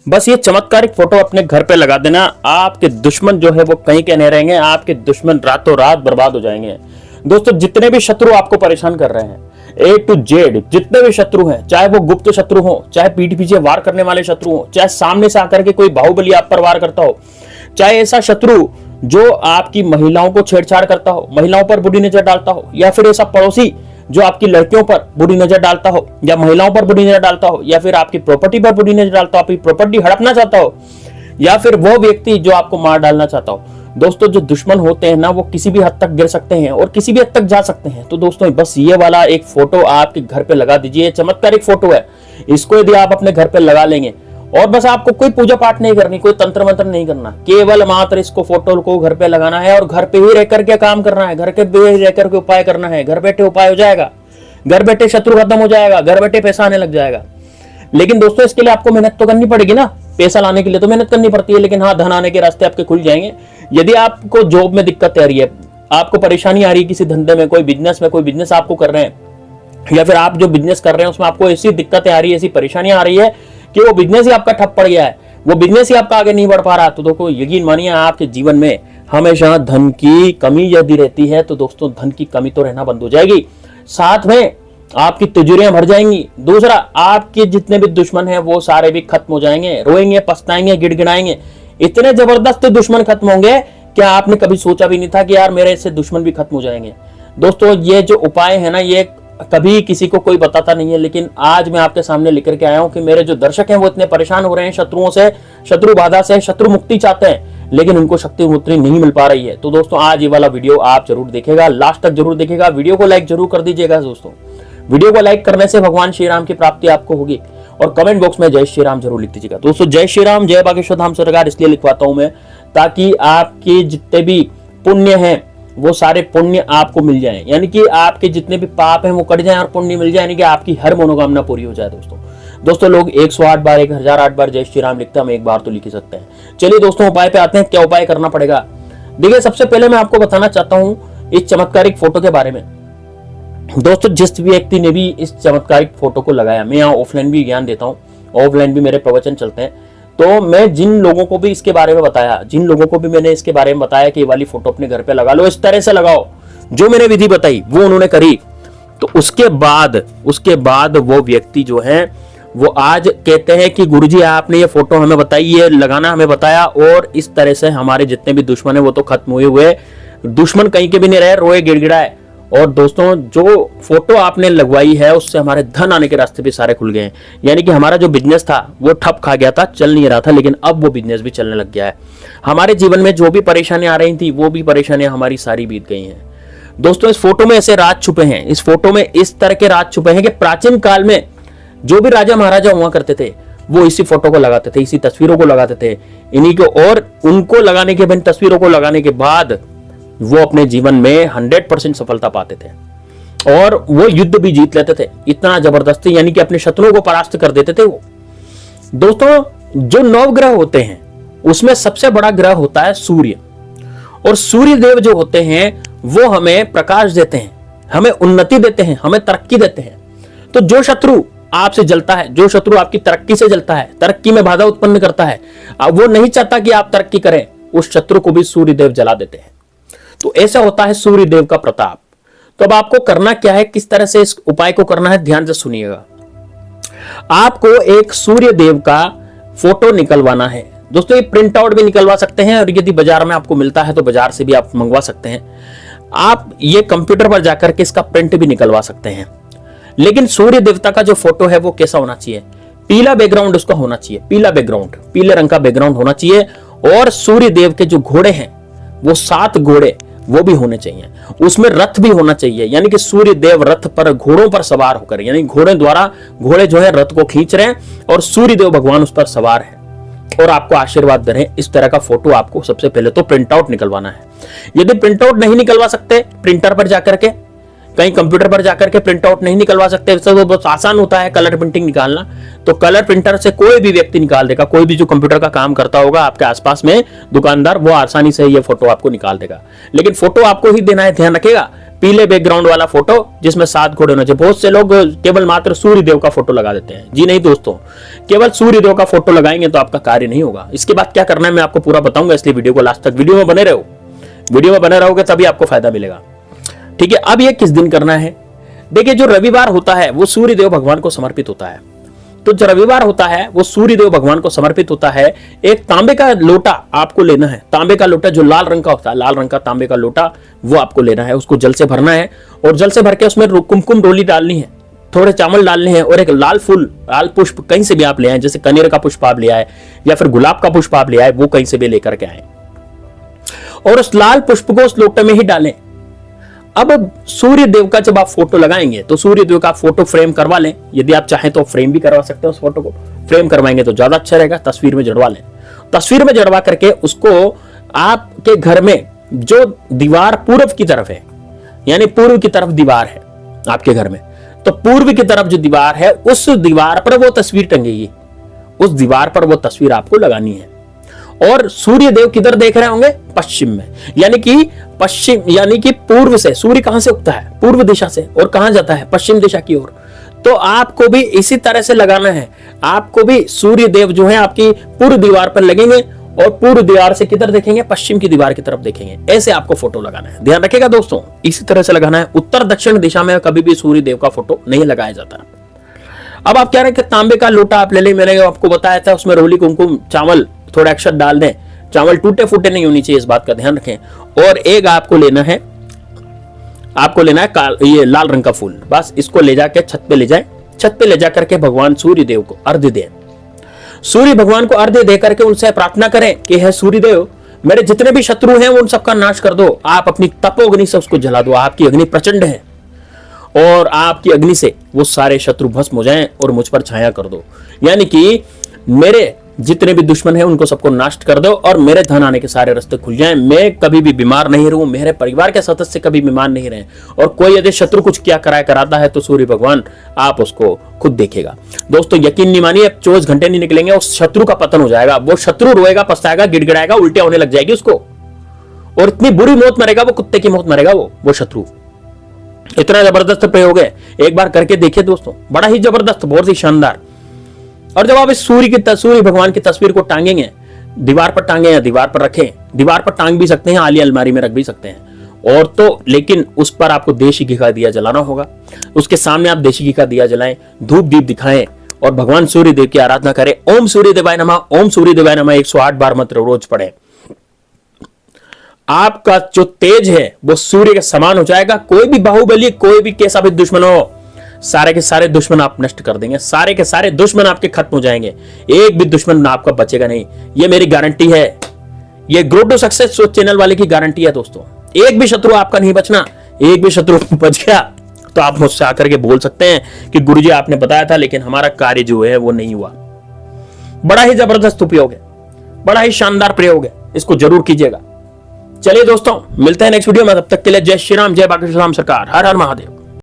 बस ये चमत्कारिक फोटो अपने घर पे लगा देना, आपके दुश्मन जो है वो कहीं के नहीं रहेंगे, आपके दुश्मन रातों रात बर्बाद हो जाएंगे। दोस्तों जितने भी शत्रु आपको परेशान कर रहे हैं, A to Z जितने भी शत्रु हैं, चाहे वो गुप्त शत्रु हो, चाहे पीठ पीछे वार करने वाले शत्रु हो, चाहे सामने से आकर के कोई बाहुबली आप पर वार करता हो, चाहे ऐसा शत्रु जो आपकी महिलाओं को छेड़छाड़ करता हो, महिलाओं पर बुरी नजर डालता हो, या फिर ऐसा पड़ोसी जो आपकी लड़कियों पर बुरी नजर डालता हो, या महिलाओं पर बुरी नजर डालता हो, या फिर आपकी प्रॉपर्टी पर बुरी नजर डालता हो, आपकी प्रॉपर्टी हड़पना चाहता हो, या फिर वो व्यक्ति जो आपको मार डालना चाहता हो। दोस्तों जो दुश्मन होते हैं ना, वो किसी भी हद तक गिर सकते हैं और किसी भी हद तक जा सकते हैं। तो दोस्तों बस ये वाला एक फोटो आपके घर पे लगा दीजिए, चमत्कारिक फोटो है। इसको यदि आप अपने घर पे लगा लेंगे और बस आपको कोई पूजा पाठ नहीं करनी, कोई तंत्र मंत्र नहीं करना, केवल मात्र इसको फोटो को घर पे लगाना है और घर पे ही रहकर के काम करना है, घर के भी रहकर के उपाय करना है। घर बैठे उपाय हो जाएगा, घर बैठे शत्रु खत्म हो जाएगा, घर बैठे पैसा आने लग जाएगा। लेकिन दोस्तों इसके लिए आपको मेहनत तो करनी पड़ेगी ना, पैसा लाने के लिए तो मेहनत करनी पड़ती है, लेकिन हाँ धन आने के रास्ते आपके खुल जाएंगे। यदि आपको जॉब में दिक्कत आ रही है, आपको परेशानी आ रही है किसी धंधे में, कोई बिजनेस आपको कर रहे हैं, या फिर आप जो बिजनेस कर रहे हैं उसमें आपको ऐसी दिक्कतें आ रही है, ऐसी परेशानी आ रही है कि वो बिजनेस ही आपका ठप पड़ गया है, वो बिजनेस ही आपका आगे नहीं बढ़ पा रहा, तो देखो यकीन मानिए आपके जीवन में हमेशा धन की कमी यदि रहती है तो दोस्तों धन की कमी तो रहना बंद हो जाएगी, साथ में आपकी तिजोरियां भर जाएंगी। दूसरा, आपके जितने भी दुश्मन हैं वो सारे भी खत्म हो जाएंगे, रोएंगे, पछताएंगे, गिड़गिड़ाएंगे। इतने जबरदस्त दुश्मन खत्म होंगे क्या आपने कभी सोचा भी नहीं था कि यार मेरे इससे दुश्मन भी खत्म हो जाएंगे। दोस्तों ये जो उपाय है ना, ये कभी किसी को कोई बताता नहीं है, लेकिन आज मैं आपके सामने लेकर के आया हूं कि मेरे जो दर्शक हैं वो इतने परेशान हो रहे हैं शत्रुओं से, शत्रु बाधा से, शत्रु मुक्ति चाहते हैं, लेकिन उनको शक्ति मुक्ति नहीं मिल पा रही है। तो दोस्तों आज ये वाला वीडियो आप जरूर देखेगा, लास्ट तक जरूर देखेगा, वीडियो को लाइक जरूर कर दीजिएगा। दोस्तों वीडियो को लाइक करने से भगवान श्री राम की प्राप्ति आपको होगी, और कमेंट बॉक्स में जय श्री राम जरूर लिख दीजिएगा। दोस्तों जय श्री राम, जय बागेश्वर धाम सरकार इसलिए लिखवाता हूं मैं, ताकि आपके जितने भी पुण्य हैं वो सारे पुण्य आपको मिल जाएं, यानी कि आपके जितने भी पाप हैं वो कट जाएं और पुण्य मिल जाए, यानी कि आपकी हर मनोकामना पूरी हो जाए। दोस्तों लोग 108 बार 1008 बार जय श्री राम लिखते हैं, हम एक बार तो लिख ही सकते हैं। चलिए दोस्तों उपाय पे आते हैं, क्या उपाय करना पड़ेगा। देखिए सबसे पहले मैं आपको बताना चाहता हूं इस चमत्कारिक फोटो के बारे में। दोस्तों जिस व्यक्ति ने भी इस चमत्कारिक फोटो को लगाया, मैं यहाँ ऑफलाइन भी ज्ञान देता हूँ, ऑफलाइन भी मेरे प्रवचन चलते हैं, तो मैं जिन लोगों को भी इसके बारे में बताया, जिन लोगों को भी मैंने इसके बारे में बताया कि ये वाली फोटो अपने घर पे लगा लो, इस तरह से लगाओ, जो मैंने विधि बताई वो उन्होंने करी, तो उसके बाद वो व्यक्ति जो है वो आज कहते हैं कि गुरुजी आपने ये फोटो हमें बताई, ये लगाना हमें बताया, और इस तरह से हमारे जितने भी दुश्मन है वो तो खत्म हुए, दुश्मन कहीं के भी नहीं रहे, रोए गिड़गिड़ाए। और दोस्तों जो फोटो आपने लगवाई है उससे हमारे धन आने के रास्ते भी सारे खुल गए हैं, यानी कि हमारा जो बिजनेस था वो ठप खा गया था, चल नहीं रहा था, लेकिन अब वो बिजनेस भी चलने लग गया है। हमारे जीवन में जो भी परेशानियां आ रही थी वो भी परेशानियां हमारी सारी बीत गई हैं। दोस्तों इस फोटो में ऐसे राज छुपे हैं, इस फोटो में इस तरह के राज छुपे हैं कि प्राचीन काल में जो भी राजा महाराजा हुआ करते थे वो इसी फोटो को लगाते थे, इसी तस्वीरों को लगाते थे, इन्हीं को, और उनको लगाने के बाद, तस्वीरों को लगाने के बाद वो अपने जीवन में 100% सफलता पाते थे और वो युद्ध भी जीत लेते थे, इतना जबरदस्ती, यानी कि अपने शत्रुओं को परास्त कर देते थे वो। दोस्तों जो 9 ग्रह होते हैं उसमें सबसे बड़ा ग्रह होता है सूर्य, और सूर्य देव जो होते हैं वो हमें प्रकाश देते हैं, हमें उन्नति देते हैं, हमें तरक्की देते हैं। तो जो शत्रु आपसे जलता है, जो शत्रु आपकी तरक्की से जलता है, तरक्की में बाधा उत्पन्न करता है, वो नहीं चाहता कि आप तरक्की करें, उस शत्रु को भी सूर्य देव जला देते हैं। तो ऐसा होता है सूर्य देव का प्रताप। तो अब आपको करना क्या है, किस तरह से इस उपाय को करना है, ध्यान से सुनिएगा। आपको एक सूर्य देव का फोटो निकलवाना है। दोस्तों ये प्रिंट आउट भी निकलवा सकते हैं, और यदि बाजार में आपको मिलता है तो बाजार से भी आप मंगवा सकते हैं। आप ये कंप्यूटर पर जाकर के इसका प्रिंट भी निकलवा सकते हैं। लेकिन सूर्य देवता का जो फोटो है वो कैसा होना चाहिए, पीला बैकग्राउंड उसका होना चाहिए, पीला बैकग्राउंड, पीले रंग का बैकग्राउंड होना चाहिए, और सूर्य देव के जो घोड़े हैं वो 7 घोड़े वो भी होने चाहिए, उसमें रथ भी होना चाहिए, यानी कि सूर्य देव रथ पर, घोड़ों पर सवार होकर, यानी घोड़े द्वारा, घोड़े जो है रथ को खींच रहे हैं और सूर्य देव भगवान उस पर सवार है और आपको आशीर्वाद दे रहे हैं। इस तरह का फोटो आपको सबसे पहले तो प्रिंट आउट निकलवाना है। यदि प्रिंट आउट नहीं निकलवा सकते, प्रिंटर पर जाकर के, कहीं कंप्यूटर पर जाकर के प्रिंट आउट नहीं निकलवा सकते, तो बहुत आसान होता है कलर प्रिंटिंग निकालना, तो कलर प्रिंटर से कोई भी व्यक्ति निकाल देगा, कोई भी जो कंप्यूटर का काम करता होगा आपके आसपास में दुकानदार, वो आसानी से ये फोटो आपको निकाल देगा। लेकिन फोटो आपको ही देना है, ध्यान रखिएगा, पीले बैकग्राउंड वाला फोटो जिसमें 7 घोड़े होने चाहिए। बहुत से लोग केवल मात्र सूर्य देव का फोटो लगा देते हैं। जी नहीं दोस्तों, केवल सूर्य देव का फोटो लगाएंगे तो आपका कार्य नहीं होगा। इसके बाद क्या करना है मैं आपको पूरा बताऊंगा, इसलिए वीडियो को लास्ट तक वीडियो में बने रहो। वीडियो में बने रहोगे तभी आपको फायदा मिलेगा। ठीक है, अब ये किस दिन करना है? देखिए, जो रविवार होता है वो सूर्य देव भगवान को समर्पित होता है। तो जो रविवार होता है वो सूर्य देव भगवान को समर्पित होता है। एक तांबे का लोटा आपको लेना है, तांबे का लोटा जो लाल रंग का होता है, लाल रंग का तांबे का लोटा वो आपको लेना है। उसको जल से भरना है और जल से भर के उसमें कुमकुम डोली डालनी है, थोड़े चावल डालने हैं और एक लाल फूल, लाल पुष्प कहीं से भी आप ले आए, जैसे कनेर का पुष्प आप ले आए या फिर गुलाब का पुष्प आप ले आए, वो कहीं से भी लेकर के आए और उस लाल पुष्प को उस लोटे में ही डालें। अब सूर्य देव का जब आप फोटो लगाएंगे तो सूर्य देव का फोटो फ्रेम करवा लें। यदि आप चाहें तो फ्रेम भी करवा सकते हैं, उस फोटो को फ्रेम करवाएंगे तो ज्यादा अच्छा रहेगा। तस्वीर में जड़वा लें। तस्वीर में जड़वा करके उसको आपके घर में जो दीवार पूर्व की तरफ है, यानी पूर्व की तरफ दीवार है आपके घर में, तो पूर्व की तरफ जो दीवार है उस दीवार पर वो तस्वीर टंगेगी। उस दीवार पर वो तस्वीर आपको लगानी है। और सूर्य देव किधर देख रहे होंगे? पश्चिम में, यानी कि पश्चिम, यानी कि पूर्व से। सूर्य कहां से उगता है? पूर्व दिशा से, और कहां जाता है? पश्चिम दिशा की ओर। तो आपको भी इसी तरह से लगाना है। आपको भी सूर्य देव जो है आपकी पूर्व दीवार पर लगेंगे और पूर्व दीवार से किधर देखेंगे? पश्चिम की दीवार की तरफ देखेंगे। ऐसे आपको फोटो लगाना है, ध्यान रखिएगा दोस्तों, इसी तरह से लगाना है। उत्तर दक्षिण दिशा में कभी भी सूर्य देव का फोटो नहीं लगाया जाता। अब आप क्या रहे कि तांबे का लोटा आप ले लें, मैंने आपको बताया था, उसमें रोली कुमकुम चावल थोड़ा अक्षत डाल दें। चावल टूटे फूटे नहीं होनी चाहिए, इस बात का ध्यान रखें। और एक आपको लेना है ये लाल रंग का फूल। बस इसको ले जाके छत पे ले जाए। छत पे ले जाकर के भगवान सूर्य देव को अर्घ्य दें। सूर्य भगवान को अर्घ्य दे करके उनसे प्रार्थना करें कि हे सूर्य देव, मेरे जितने भी शत्रु हैं उन सबका नाश कर दो। आप अपनी तपोअग्नि से उसको जला दो। आपकी अग्नि प्रचंड है और आपकी अग्नि से वो सारे शत्रु भस्म हो जाएं और मुझ पर छाया कर दो। यानी कि मेरे जितने भी दुश्मन हैं उनको सबको नष्ट कर दो और मेरे धन आने के सारे रास्ते खुल जाएं। मैं कभी भी बीमार नहीं रहूं, मेरे परिवार के सदस्य कभी बीमार नहीं रहे। और कोई यदि शत्रु कुछ क्या कराता है तो सूर्य भगवान आप उसको खुद देखेगा। दोस्तों यकीन नहीं मानिए, 24 घंटे नहीं निकलेंगे उस शत्रु का पतन हो जाएगा। वो शत्रु रोएगा, पछताएगा, गिड़गिड़ाएगा, उल्टियां होने लग जाएगी उसको, और इतनी बुरी मौत मरेगा वो, कुत्ते की मौत मरेगा वो शत्रु। इतना जबरदस्त प्रयोग है, एक बार करके देखिए दोस्तों, बड़ा ही जबरदस्त, बहुत ही शानदार। और जब आप इस सूर्य भगवान की तस्वीर को टांगेंगे, दीवार पर टांगे या दीवार पर रखें, दीवार पर टांग भी सकते हैं, आली अलमारी में रख भी सकते हैं। और तो लेकिन उस पर आपको देशी घी का दिया जलाना होगा। उसके सामने आप देशी घी का दिया जलाएं, धूप दीप दिखाएं और भगवान सूर्य देव की आराधना करें। ओम सूर्य देवाय नमः, ओम सूर्य देवाय नमः 108 बार मंत्र रोज पढ़ें। आपका जो तेज है वो सूर्य के समान हो जाएगा। कोई भी बाहुबली, कोई भी कैसा भी दुश्मन हो, सारे के सारे दुश्मन आप नष्ट कर देंगे। सारे के सारे दुश्मन आपके खत्म हो जाएंगे, एक भी दुश्मन आपका बचेगा नहीं। ये मेरी गारंटी है, ये ग्रोथ टू सक्सेस चैनल वाले की गारंटी है दोस्तों। एक भी शत्रु आपका नहीं बचना। एक भी शत्रु बच गया तो आप मुझसे आकर के बोल सकते हैं कि गुरुजी आपने बताया था लेकिन हमारा कार्य जो है वो नहीं हुआ। बड़ा ही जबरदस्त उपयोग है, बड़ा ही शानदार प्रयोग है, इसको जरूर कीजिएगा। चलिए दोस्तों, मिलते हैं नेक्स्ट वीडियो में, तब तक के लिए जय श्री राम, जय बाकी राम सरकार, हर हर महादेव।